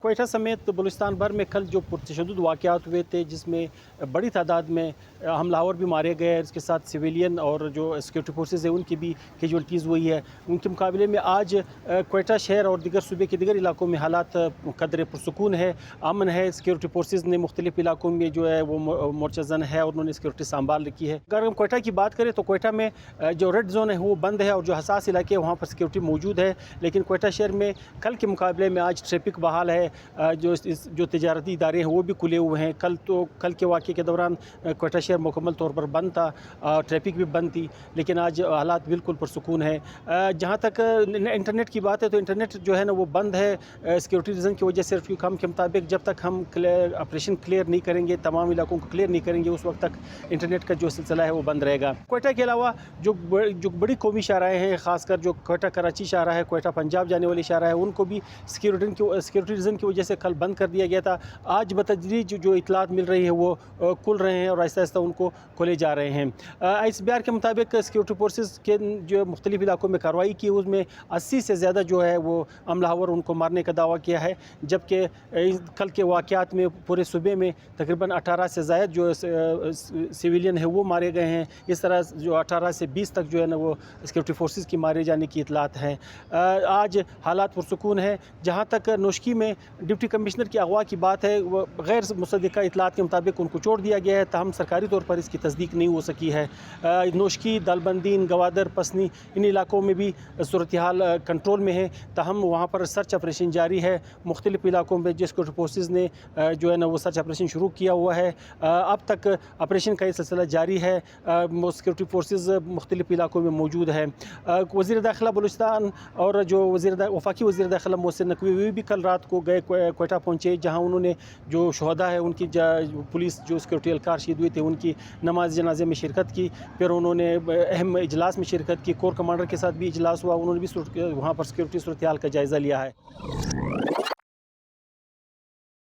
कोयटा समेत बलूचिस्तान भर में कल जो पुरतशद्दुद वाक़यात हुए थे, जिसमें बड़ी तादाद में हमलावर भी मारे गए, इसके साथ सिविलियन और जो सिक्योरिटी फोर्सेस है उनकी भी कैजुअल्टीज़ हुई है। उनके मुकाबले में आज कोयटा शहर और दीगर सूबे के दीगर इलाकों में हालात कदर पुरसकून है, अमन है। सिक्योरिटी फोर्सेस ने मुख्तलिफ इलाकों में जो है वो मोर्चज़न है और उन्होंने सिक्योरिटी संभाल रखी है। अगर हम कोयटा की बात करें तो कोयटा में जो रेड जोन है वो बंद है और जो हसास इलाके हैं वहाँ पर सिक्योरिटी मौजूद है, लेकिन कोयटा शहर में कल के मुकाबले में आज ट्रैफिक बहाल है। जो तिजारती इदारे हैं वो भी खुले हुए हैं। कल के वाक़े के दौरान कोयटा शहर मुकम्मल तौर पर बंद था, ट्रैफिक भी बंद थी, लेकिन आज हालात बिल्कुल पुरसुकून है। जहाँ तक इंटरनेट की बात है तो इंटरनेट जो है ना वो बंद है सिक्योरिटी रीज़न की वजह से। हम के मुताबिक जब तक हम ऑपरेशन क्लियर नहीं करेंगे, तमाम इलाकों को क्लियर नहीं करेंगे, उस वक्त तक इंटरनेट का जो सिलसिला है वो बंद रहेगा। कोयटा के अलावा जो बड़ी कौमी शाहराएँ हैं, ख़ासकर जो कोयटा कराची शाहरा है, कोयटा पंजाब जाने वाली शाहरा है, उनको भी सिक्योरिटी रीज़न की वजह से कल बंद कर दिया गया था। आज बतदरीज जो इतलात मिल रही है वो खुल रहे हैं और आहिस्ता आहिस्ता उनको खोले जा रहे हैं। इस बयान के मुताबिक सिक्योरिटी फोर्सेस के जो मुख्तलिफ इलाकों में कार्रवाई की, उसमें 80 से ज़्यादा जो है वो हमलावर उनको मारने का दावा किया है, जबकि कल के वाक़यात में पूरे सूबे में तकरीबन 18 से ज़ायद जो सिविलियन है वो मारे गए हैं। इस तरह जो 18 से 20 तक जो है ना वो सिक्योरिटी फोर्सेस की मारे जाने की इतलात हैं। आज हालात पुरसुकून है। जहाँ तक नोशकी में डिप्टी कमिश्नर की अगवा की बात है, वो गैर मुसद्दिक़ा इतलात के मुताबिक उनको छोड़ दिया गया है, ताहम सरकारी तौर पर इसकी तस्दीक नहीं हो सकी है। नोशकी, दालबंदीन, गवादर, पसनी, इन इलाकों में भी सूरत हाल कंट्रोल में है, ताहम वहाँ पर सर्च ऑपरेशन जारी है। मुख्तलिफ इलाकों में सिक्योरिटी फोर्सेस ने जो है ना वो सर्च ऑपरेशन शुरू किया हुआ है। अब तक ऑपरेशन का ये सिलसिला जारी है। सिक्योरिटी फोर्सेस मुख्तलिफ इलाकों में मौजूद है। वज़ीर दाखिला बलूचिस्तान और जो वफाकी वज़ीर दाखिला मोहसिन नकवी भी कल रात को गए कोयटा पहुँचे, जहाँ उन्होंने जो शहदा है उनकी पुलिस जो सिक्योरिटी एहलकार शहीद हुए थे उनकी नमाज जनाजे में शिरकत की। फिर उन्होंने अहम इजलास में शिरकत की। कोर कमांडर के साथ भी इजलास हुआ, उन्होंने भी वहाँ पर सिक्योरिटी सूरत हाल का जायज़ा लिया है।